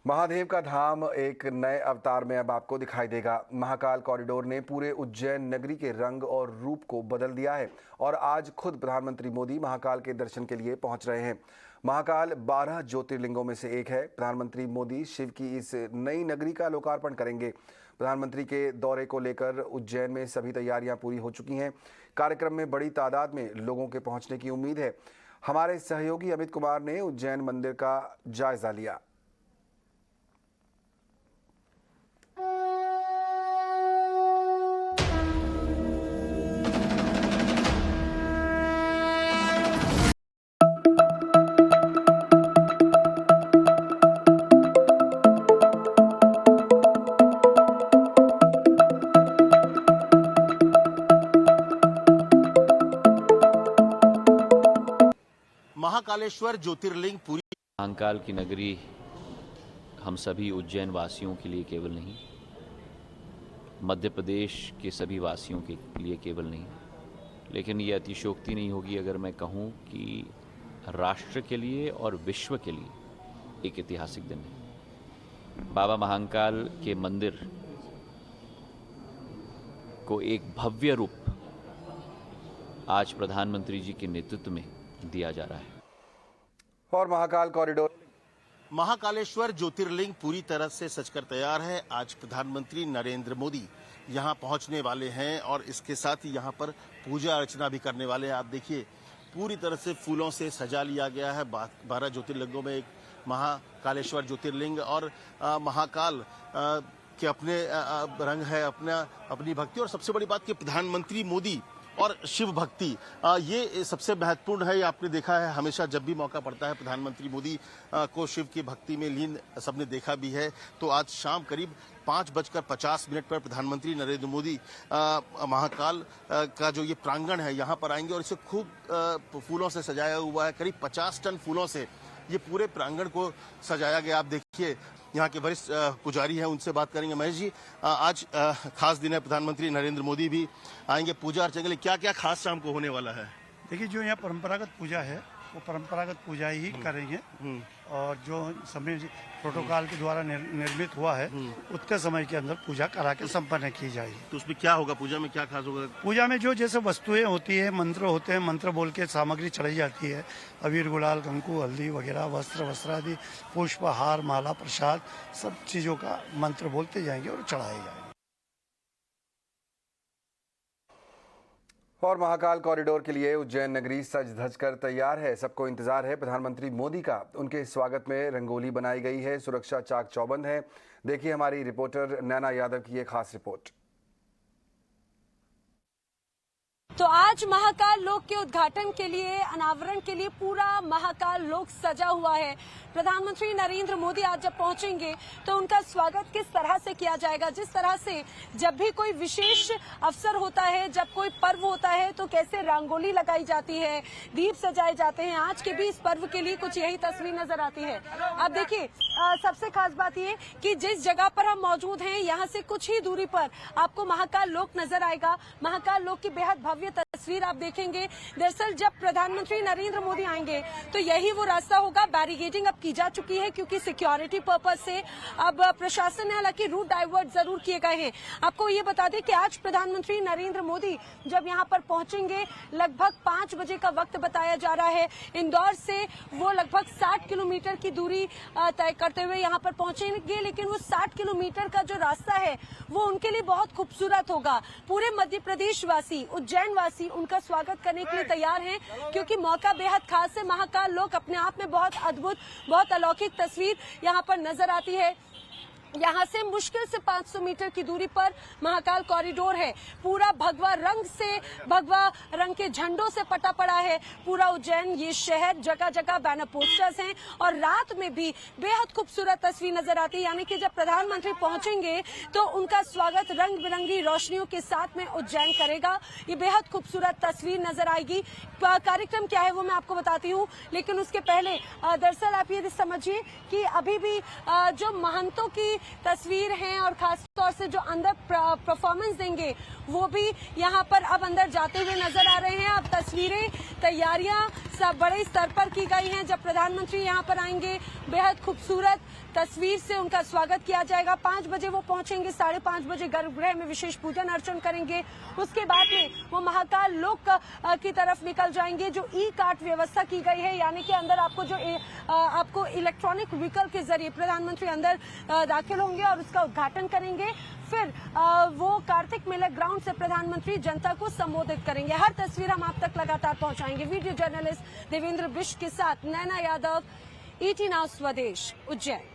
महादेव का धाम एक नए अवतार में अब आपको दिखाई देगा। महाकाल कॉरिडोर ने पूरे उज्जैन नगरी के रंग और रूप को बदल दिया है और आज खुद प्रधानमंत्री मोदी महाकाल के दर्शन के लिए पहुंच रहे हैं। महाकाल 12 ज्योतिर्लिंगों में से एक है। प्रधानमंत्री मोदी शिव की इस नई नगरी का लोकार्पण करेंगे। प्रधानमंत्री के दौरे को लेकर उज्जैन में सभी तैयारियां पूरी हो चुकी हैं। कार्यक्रम में बड़ी तादाद में लोगों के पहुंचने की उम्मीद है। हमारे सहयोगी अमित कुमार ने उज्जैन मंदिर का जायजा लिया। महाकालेश्वर ज्योतिर्लिंग पूरी महाकाल की नगरी हम सभी उज्जैन वासियों के लिए केवल नहीं, मध्य प्रदेश के सभी वासियों के लिए केवल नहीं, लेकिन ये अतिशयोक्ति नहीं होगी अगर मैं कहूँ कि राष्ट्र के लिए और विश्व के लिए एक ऐतिहासिक दिन है। बाबा महाकाल के मंदिर को एक भव्य रूप आज प्रधानमंत्री जी के नेतृत्व में दिया जा रहा है। और महाकाल कॉरिडोर महाकालेश्वर ज्योतिर्लिंग पूरी तरह से सजकर तैयार है। आज प्रधानमंत्री नरेंद्र मोदी यहां पहुंचने वाले हैं और इसके साथ ही यहां पर पूजा अर्चना भी करने वाले हैं। आप देखिए पूरी तरह से फूलों से सजा लिया गया है। 12 ज्योतिर्लिंगों में एक महाकालेश्वर ज्योतिर्लिंग और महाकाल के अपने रंग है, अपनी भक्ति और सबसे बड़ी बात कि प्रधानमंत्री मोदी और शिव भक्ति ये सबसे महत्वपूर्ण है। ये आपने देखा है हमेशा जब भी मौका पड़ता है प्रधानमंत्री मोदी को शिव की भक्ति में लीन सबने देखा भी है। तो आज शाम करीब 5:50 पर प्रधानमंत्री नरेंद्र मोदी महाकाल का जो ये प्रांगण है यहाँ पर आएंगे और इसे खूब फूलों से सजाया हुआ है। करीब 50 टन फूलों से ये पूरे प्रांगण को सजाया गया। आप देखिए यहाँ के वरिष्ठ पुजारी हैं, उनसे बात करेंगे। महेश जी, आज खास दिन है, प्रधानमंत्री नरेंद्र मोदी भी आएंगे पूजा अर्चना के लिए। क्या क्या खास शाम को होने वाला है? देखिए, जो यहाँ परंपरागत पूजा है वो परंपरागत पूजा ही करेंगे और जो समय प्रोटोकॉल के द्वारा निर्मित हुआ है उतने समय के अंदर पूजा करा के संपन्न की जाएगी। तो उसमें क्या होगा? पूजा में क्या खास होगा? पूजा में जो जैसे वस्तुएं होती है, मंत्र होते हैं, मंत्र बोल के सामग्री चढ़ाई जाती है। अबीर, गुलाल, कंकु, हल्दी वगैरह, वस्त्र आदि, पुष्प, हार, माला, प्रसाद, सब चीजों का मंत्र बोलते जाएंगे और चढ़ाए जाएंगे। और महाकाल कॉरिडोर के लिए उज्जैन नगरी सज धज कर तैयार है। सबको इंतजार है प्रधानमंत्री मोदी का। उनके स्वागत में रंगोली बनाई गई है, सुरक्षा चाक चौबंद है। देखिए हमारी रिपोर्टर नैना यादव की ये खास रिपोर्ट। तो आज महाकाल लोक के उद्घाटन के लिए, अनावरण के लिए पूरा महाकाल लोक सजा हुआ है। प्रधानमंत्री नरेंद्र मोदी आज जब पहुंचेंगे तो उनका स्वागत किस तरह से किया जाएगा, जिस तरह से जब भी कोई विशेष अवसर होता है, जब कोई पर्व होता है तो कैसे रंगोली लगाई जाती है, दीप सजाए जाते हैं। आज के भी इस पर्व के लिए कुछ यही तस्वीर नजर आती है। अब देखिए, सबसे खास बात ये कि जिस जगह पर हम मौजूद हैं यहाँ से कुछ ही दूरी पर आपको महाकाल लोक नजर आएगा। महाकाल लोक की बेहद भव्य तस्वीर आप देखेंगे। दरअसल जब प्रधानमंत्री नरेंद्र मोदी आएंगे तो यही वो रास्ता होगा। बैरिकेडिंग अब की जा चुकी है क्योंकि सिक्योरिटी पर्पज से अब प्रशासन ने हालांकि रूट डाइवर्ट जरूर किए गए हैं। आपको ये बता दें कि आज प्रधानमंत्री नरेंद्र मोदी जब यहाँ पर पहुंचेंगे लगभग 5 बजे का वक्त बताया जा रहा है। इंदौर से वो लगभग 60 किलोमीटर की दूरी तय करते हुए यहाँ पर पहुंचेंगे, लेकिन वो 60 किलोमीटर का जो रास्ता है वो उनके लिए बहुत खूबसूरत होगा। पूरे मध्य प्रदेश वासी, उज्जैन वासी उनका स्वागत करने के लिए तैयार हैं क्योंकि मौका बेहद खास है। महाकाल लोक अपने आप में बहुत अद्भुत, बहुत अलौकिक तस्वीर यहाँ पर नजर आती है। यहाँ से मुश्किल से 500 मीटर की दूरी पर महाकाल कॉरिडोर है। पूरा भगवा रंग से, भगवा रंग के झंडों से पटा पड़ा है पूरा उज्जैन ये शहर। जगह जगह बैनर पोस्टर्स हैं और रात में भी बेहद खूबसूरत तस्वीर नजर आती है। यानी कि जब प्रधानमंत्री पहुंचेंगे तो उनका स्वागत रंग बिरंगी रोशनियों के साथ में उज्जैन करेगा। ये बेहद खूबसूरत तस्वीर नजर आएगी। कार्यक्रम क्या है वो मैं आपको बताती हूँ, लेकिन उसके पहले दरअसल आप ये समझिए कि अभी भी जो महंतों की तस्वीर हैं और खास तौर से जो अंदर परफॉर्मेंस देंगे वो भी यहाँ पर अब अंदर जाते हुए नजर आ रहे हैं। अब तस्वीरें, तैयारियां सब बड़े स्तर पर की गई हैं। जब प्रधानमंत्री यहाँ पर आएंगे बेहद खूबसूरत तस्वीर से उनका स्वागत किया जाएगा। 5 बजे वो पहुंचेंगे, 5:30 बजे गर्भगृह में विशेष पूजन अर्चन करेंगे। उसके बाद में वो महाकाल लोक की तरफ निकल जाएंगे। जो ई कार्ट व्यवस्था की गई है, यानी कि अंदर आपको इलेक्ट्रॉनिक व्हीकल के जरिए प्रधानमंत्री अंदर दाखिल होंगे और उसका उद्घाटन करेंगे। फिर वो कार्तिक मेला ग्राउंड से प्रधानमंत्री जनता को संबोधित करेंगे। हर तस्वीर हम आप तक लगातार पहुंचाएंगे। वीडियो जर्नलिस्ट देवेंद्र बिष्ट के साथ नैना यादव, ET नाउ स्वदेश, उज्जैन।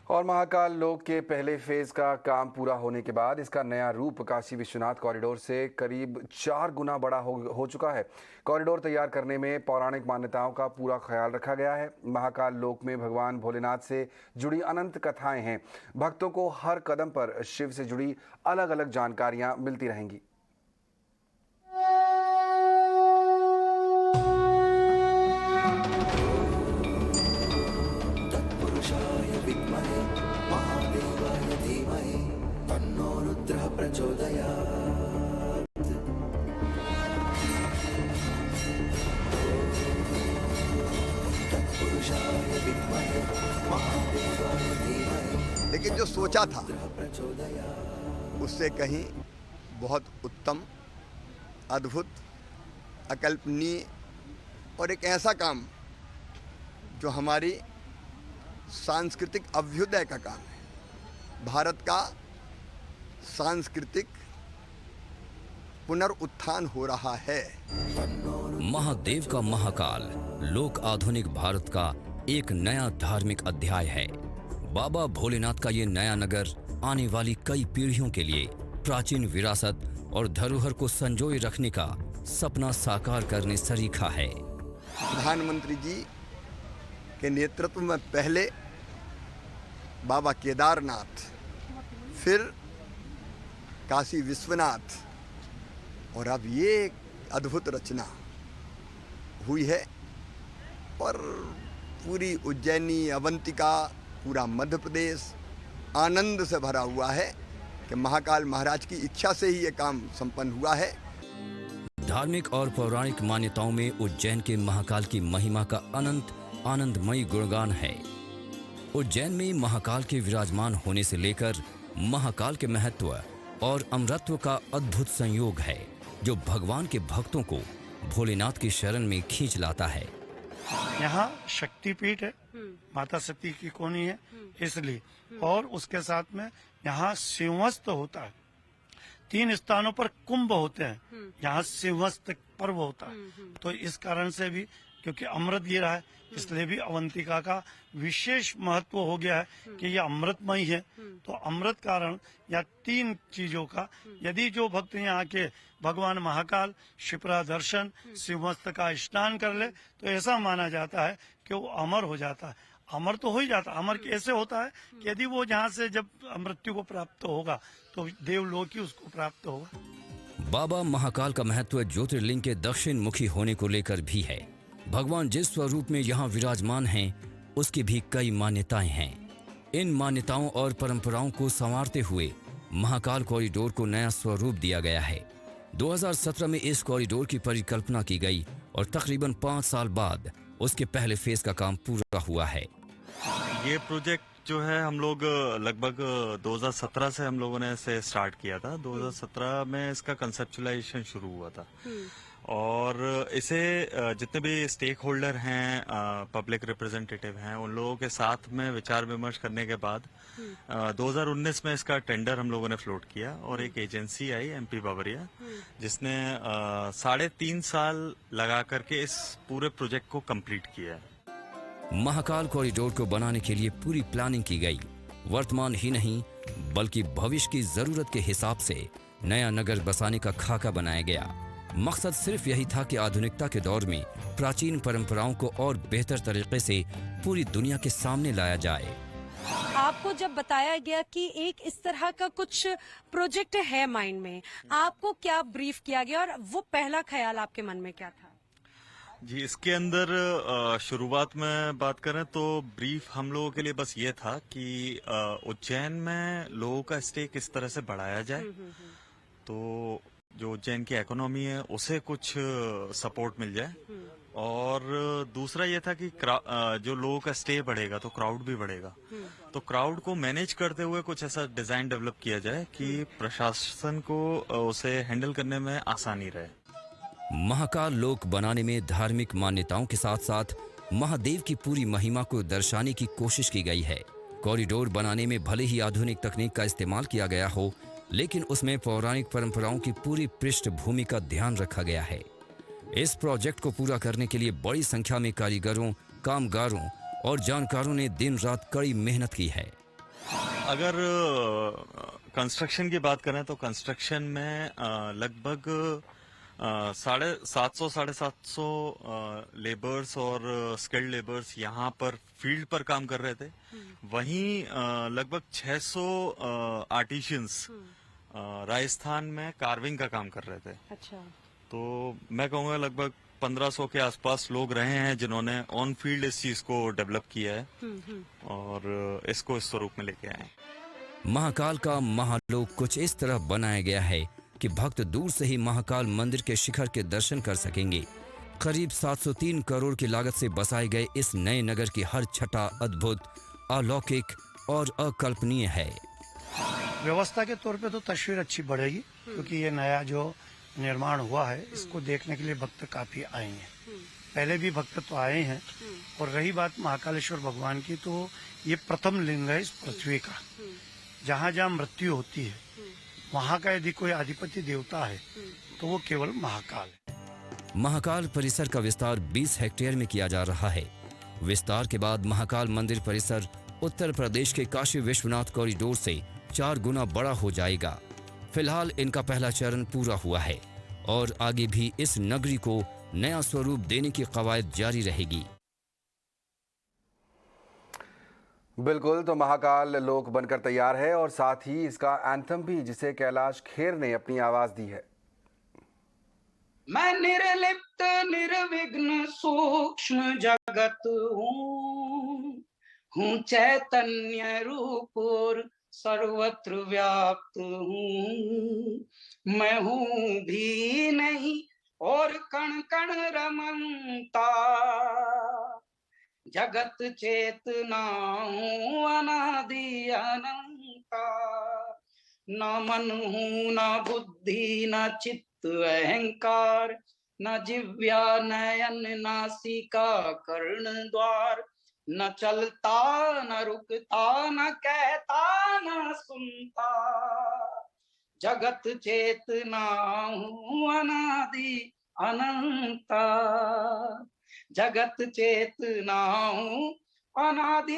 और महाकाल लोक के पहले फेज का काम पूरा होने के बाद इसका नया रूप काशी विश्वनाथ कॉरिडोर से करीब 4 गुना बड़ा हो चुका है। कॉरिडोर तैयार करने में पौराणिक मान्यताओं का पूरा ख्याल रखा गया है। महाकाल लोक में भगवान भोलेनाथ से जुड़ी अनंत कथाएं हैं। भक्तों को हर कदम पर शिव से जुड़ी अलग अलग जानकारियां मिलती रहेंगी। लेकिन जो सोचा था उससे कहीं बहुत उत्तम, अद्भुत, अकल्पनीय और एक ऐसा काम जो हमारी सांस्कृतिक अभ्युदय का काम है। भारत का सांस्कृतिक पुनरुत्थान हो रहा है। महादेव का महाकाल लोक आधुनिक भारत का एक नया धार्मिक अध्याय है। बाबा भोलेनाथ का ये नया नगर आने वाली कई पीढ़ियों के लिए प्राचीन विरासत और धरोहर को संजोए रखने का सपना साकार करने सरीखा है। प्रधानमंत्री जी के नेतृत्व में पहले बाबा केदारनाथ, फिर काशी विश्वनाथ और अब ये एक अद्भुत रचना हुई है और पूरी उज्जैनी, अवंतिका, पूरा मध्य प्रदेश आनंद से भरा हुआ है कि महाकाल महाराज की इच्छा से ही ये काम संपन्न हुआ है। धार्मिक और पौराणिक मान्यताओं में उज्जैन के महाकाल की महिमा का अनंत आनंदमयी गुणगान है। उज्जैन में महाकाल के विराजमान होने से लेकर महाकाल के महत्व और अमरत्व का अद्भुत संयोग है जो भगवान के भक्तों को भोलेनाथ की शरण में खींच लाता है। यहाँ शक्तिपीठ है, माता सती की कोनी है इसलिए, और उसके साथ में यहाँ सिंहस्थ होता है। 3 स्थानों पर कुंभ होते हैं, यहाँ सिंहस्थ पर्व होता है। तो इस कारण से भी, क्योंकि अमृत गिरा है, इसलिए भी अवंतिका का विशेष महत्व हो गया है कि यह अमृतमय है। तो अमृत कारण या 3 चीजों का, यदि जो भक्त यहाँ के भगवान महाकाल शिप्रा दर्शन, सिंहस्थ का स्नान कर ले तो ऐसा माना जाता है कि वो अमर हो जाता है। अमर तो हो ही जाता है। अमर कैसे होता है कि यदि वो जहाँ से जब मृत्यु को प्राप्त होगा तो देवलोक ही उसको प्राप्त होगा। बाबा महाकाल का महत्व ज्योतिर्लिंग के दक्षिण मुखी होने को लेकर भी है। भगवान जिस स्वरूप में यहाँ विराजमान हैं, उसकी भी कई मान्यताएं हैं। इन मान्यताओं और परंपराओं को संवारते हुए महाकाल कॉरिडोर को नया स्वरूप दिया गया है। 2017 में इस कॉरिडोर की परिकल्पना की गई और तकरीबन 5 साल बाद उसके पहले फेज का काम पूरा हुआ है। ये प्रोजेक्ट जो है हम लोग लगभग 2017 से हम लोगों ने इसे स्टार्ट किया था। 2017 में इसका कंसेप्चुलाइजेशन शुरू हुआ था और इसे जितने भी स्टेक होल्डर हैं, पब्लिक रिप्रेजेंटेटिव हैं, उन लोगों के साथ में विचार विमर्श करने के बाद 2019 में इसका टेंडर हम लोगों ने फ्लोट किया और एक एजेंसी आई MP बाबरिया, जिसने 3.5 साल लगा करके इस पूरे प्रोजेक्ट को कंप्लीट किया है। महाकाल कॉरिडोर को बनाने के लिए पूरी प्लानिंग की गई। वर्तमान ही नहीं बल्कि भविष्य की जरूरत के हिसाब से नया नगर बसाने का खाका बनाया गया। मकसद सिर्फ यही था कि आधुनिकता के दौर में प्राचीन परंपराओं को और बेहतर तरीके से पूरी दुनिया के सामने लाया जाए। आपको जब बताया गया कि एक इस तरह का कुछ प्रोजेक्ट है माइंड में, आपको क्या ब्रीफ किया गया और वो पहला ख्याल आपके मन में क्या था? जी, इसके अंदर शुरुआत में बात करें तो ब्रीफ हम लोगों के लिए बस ये था कि उज्जैन में लोगों का स्टे किस तरह से बढ़ाया जाए। तो जो उज्जैन की इकोनॉमी है उसे कुछ सपोर्ट मिल जाए, और दूसरा ये था कि जो लोगों का स्टे बढ़ेगा तो क्राउड भी बढ़ेगा। तो क्राउड को मैनेज करते हुए कुछ ऐसा डिजाइन डेवलप किया जाए कि प्रशासन को उसे हैंडल करने में आसानी रहे। महाकाल लोक बनाने में धार्मिक मान्यताओं के साथ साथ महादेव की पूरी महिमा को दर्शाने की कोशिश की गई है। कॉरिडोर बनाने में भले ही आधुनिक तकनीक का इस्तेमाल किया गया हो, लेकिन उसमें पौराणिक परंपराओं की पूरी पृष्ठभूमि का ध्यान रखा गया है। इस प्रोजेक्ट को पूरा करने के लिए बड़ी संख्या में कारीगरों, कामगारों और जानकारों ने दिन रात कड़ी मेहनत की है। अगर कंस्ट्रक्शन की बात करें तो कंस्ट्रक्शन में लगभग 750 लेबर्स और स्किल्ड लेबर्स यहाँ पर फील्ड पर काम कर रहे थे। वहीं लगभग 600 आर्टिशियंस राजस्थान में कार्विंग का काम कर रहे थे। अच्छा। तो मैं कहूँगा लगभग 1500 के आसपास लोग रहे हैं जिन्होंने ऑन फील्ड इस चीज को डेवलप किया है और इसको इस स्वरूप में लेके आए। महाकाल का महालोक कुछ इस तरह बनाया गया है कि भक्त दूर से ही महाकाल मंदिर के शिखर के दर्शन कर सकेंगे। करीब 703 करोड़ की लागत से बसाए गए इस नए नगर की हर छटा अद्भुत, अलौकिक और अकल्पनीय है। व्यवस्था के तौर पे तो तस्वीर अच्छी बढ़ेगी, क्योंकि ये नया जो निर्माण हुआ है इसको देखने के लिए भक्त काफी आए हैं। पहले भी भक्त तो आए हैं। और रही बात महाकालेश्वर भगवान की, तो ये प्रथम लिंग है इस पृथ्वी का। जहाँ जहाँ मृत्यु होती है वहाँ का यदि कोई अधिपति देवता है तो वो केवल महाकाल है। महाकाल परिसर का विस्तार 20 हेक्टेयर में किया जा रहा है। विस्तार के बाद महाकाल मंदिर परिसर उत्तर प्रदेश के काशी विश्वनाथ कॉरिडोर से 4 गुना बड़ा हो जाएगा। फिलहाल इनका पहला चरण पूरा हुआ है और आगे भी इस नगरी को नया स्वरूप देने की कवायद जारी रहेगी। बिल्कुल, तो महाकाल लोक बनकर तैयार है और साथ ही इसका एंथम भी, जिसे कैलाश खेर ने अपनी आवाज दी है। मैं निर्लिप्त निर्विघ्न सूक्ष्म जगत हूँ चैतन्य रूप और सर्वत्र व्याप्त हूँ। मैं हूँ भी नहीं और कण कण रमता, जगत चेतना हूँ अनादि अनंता। न मन हूँ न बुद्धि न चित्त अहंकार, न जिव्या नयन नासिका कर्ण द्वार। न चलता न रुकता न कहता न सुनता, जगत चेतना हूँ अनादि अनंता। जगत चेतना हूँ अनादि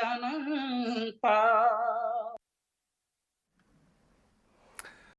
अनंता।